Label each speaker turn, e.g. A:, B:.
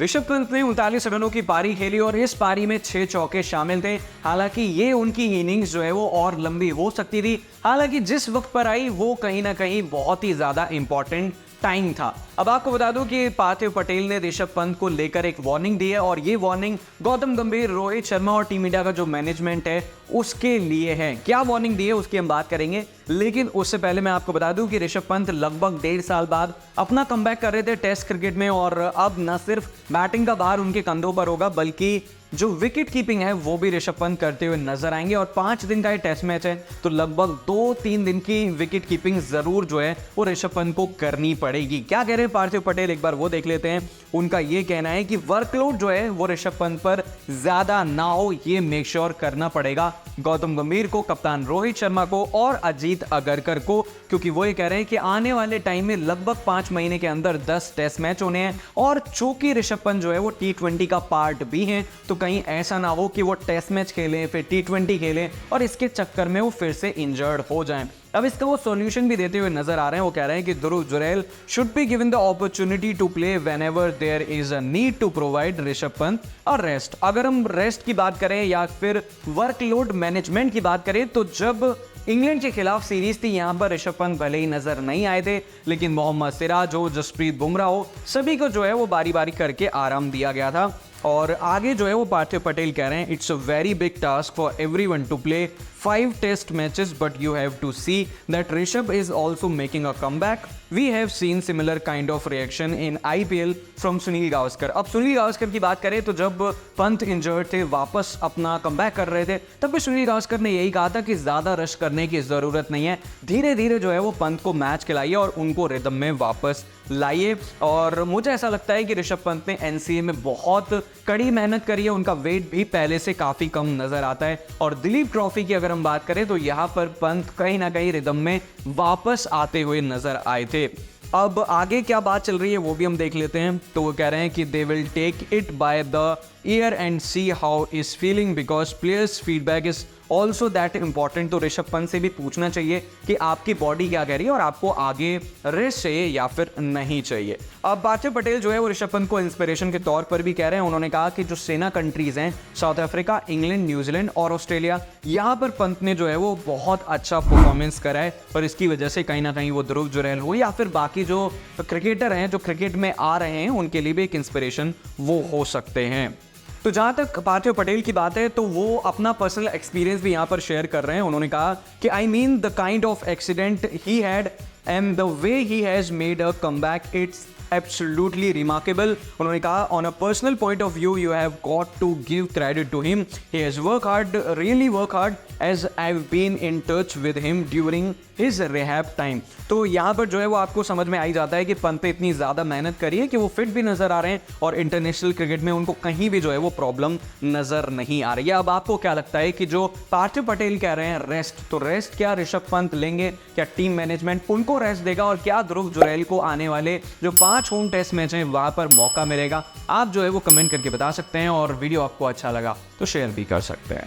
A: ऋषभ पंत ने 39 रनों की पारी खेली और इस पारी में 6 चौके शामिल थे। हालांकि ये उनकी इनिंग्स जो है वो और लंबी हो सकती थी। हालांकि जिस वक्त पर आई वो कहीं ना कहीं बहुत ही ज्यादा इंपॉर्टेंट टाइम था। अब आपको बता दूं कि पार्थिव पटेल ने ऋषभ पंत को लेकर एक वार्निंग दी है और ये वार्निंग गौतम गंभीर, रोहित शर्मा और टीम इंडिया का जो मैनेजमेंट है उसके लिए है। क्या वार्निंग दी है उसकी हम बात करेंगे, लेकिन उससे पहले मैं आपको बता दूं कि ऋषभ पंत लगभग 1.5 साल बाद अपना कमबैक कर रहे थे टेस्ट क्रिकेट में और अब न सिर्फ बैटिंग का भार उनके कंधों पर होगा बल्कि जो विकेट कीपिंग है वो भी ऋषभ पंत करते हुए नजर आएंगे। और 5 दिन का ये टेस्ट मैच है तो लगभग 2-3 दिन की विकेट कीपिंग जरूर जो है वो ऋषभ पंत को करनी पड़ेगी। क्या कह रहे हैं पार्थिव पटेल, एक बार वो देख लेते हैं। उनका ये कहना है कि वर्कलोड जो है वो ऋषभ पंत पर ज्यादा ना हो, ये मेक श्योर करना पड़ेगा गौतम गंभीर को, कप्तान रोहित शर्मा को और अजीत अगरकर को, क्योंकि वो ये कह रहे हैं कि आने वाले टाइम में लगभग 5 महीने के अंदर 10 टेस्ट मैच होने हैं और चूंकि ऋषभ पंत जो है वो T20 का पार्ट भी है तो कहीं ऐसा ना हो कि वो टेस्ट मैच खेलें फिर T20 खेलें और इसके चक्कर में वो फिर से इंजर्ड हो जाएं। अब इसका वो सॉल्यूशन भी देते हुए नजर आ रहे हैं। वो कह रहे हैं कि Dhruv Jurel should be given the opportunity to play whenever there is a need to provide Rishabh Pant और रेस्ट। अगर हम रेस्ट की बात करें या फिर वर्कलोड मैनेजमेंट की बात करें तो जब इंग्लैंड के खिलाफ सीरीज थी यहां पर ऋषभ पंत भले ही नजर नहीं आए थे, लेकिन मोहम्मद सिराज हो, जसप्रीत बुमराह हो, सभी को जो है वो बारी बारी करके आराम दिया गया था। और आगे जो है वो पार्थिव पटेल कह रहे हैं it's a very big task for everyone to play 5 test matches but you have to see that Rishabh is also making a comeback. We have seen similar kind of reaction in IPL from Sunil Gavaskar. अब सुनील गावस्कर की बात करें तो जब Pant injured थे, वापस अपना comeback कर रहे थे, तब भी सुनील गावस्कर ने यही कहा था कि ज्यादा रश करने की जरूरत नहीं है, धीरे धीरे जो है वो पंत को मैच खिलाइए और उनको रिदम में वापस लाइए। और मुझे ऐसा लगता है कि ऋषभ पंत ने NCA में बहुत कड़ी मेहनत करी है, उनका वेट भी पहले से काफी कम नजर आता है। और दिलीप ट्रॉफी की अगर हम बात करें तो यहाँ पर पंत कहीं ना कहीं रिदम में वापस आते हुए नजर आए थे। अब आगे क्या बात चल रही है वो भी हम देख लेते हैं। तो वो कह रहे हैं कि they will take it by the year end see how is feeling because players feedback is also that important. तो ऋषभ पंत से भी पूछना चाहिए कि आपकी बॉडी क्या कह रही है और आपको आगे रेस्ट चाहिए या फिर नहीं चाहिए। अब पार्थिव पटेल जो है वो ऋषभ पंत को इंस्पिरेशन के तौर पर भी कह रहे हैं। उन्होंने कहा कि जो सेना कंट्रीज हैं साउथ अफ्रीका, इंग्लैंड, न्यूजीलैंड और ऑस्ट्रेलिया, यहाँ पर पंत ने जो है वो बहुत अच्छा परफॉर्मेंस करा है और इसकी वजह से कहीं ना कहीं वो ध्रुव जुरैल हो या फिर बाकी जो क्रिकेटर हैं जो क्रिकेट में आ रहे हैं उनके लिए भी एक इंस्पिरेशन वो हो सकते हैं। तो जहाँ तक पार्थिव पटेल की बात है तो वो अपना पर्सनल एक्सपीरियंस भी यहाँ पर शेयर कर रहे हैं। उन्होंने कहा कि I mean the kind of accident he had and the way he has made a comeback it's absolutely remarkable। उन्होंने कहा on a personal point of view you have got to give credit to him, he has worked hard, really worked hard as I've been in touch with him during his rehab time। तो यहाँ पर जो है वो आपको समझ में आ ही जाता है कि पंत ने इतनी ज़्यादा मेहनत करी है कि वो फिट भी नज़र आ रहे हैं और इंटरनेशनल क्रिकेट में उनको कहीं भी जो है वो प्रॉब्लम नज़र नहीं आ रही है। अब आपको क्या लगता है कि जो पार्थिव पटेल कह रहे हैं रेस्ट, तो रेस्ट क्या ऋषभ पंत लेंगे, क्या टीम मैनेजमेंट उनको रेस्ट देगा और क्या ध्रुव जुरैल को आने वाले जो 5 होम टेस्ट मैच हैं वहाँ पर मौका मिलेगा? आप जो है वो कमेंट करके बता सकते हैं और वीडियो आपको अच्छा लगा तो शेयर भी कर सकते हैं।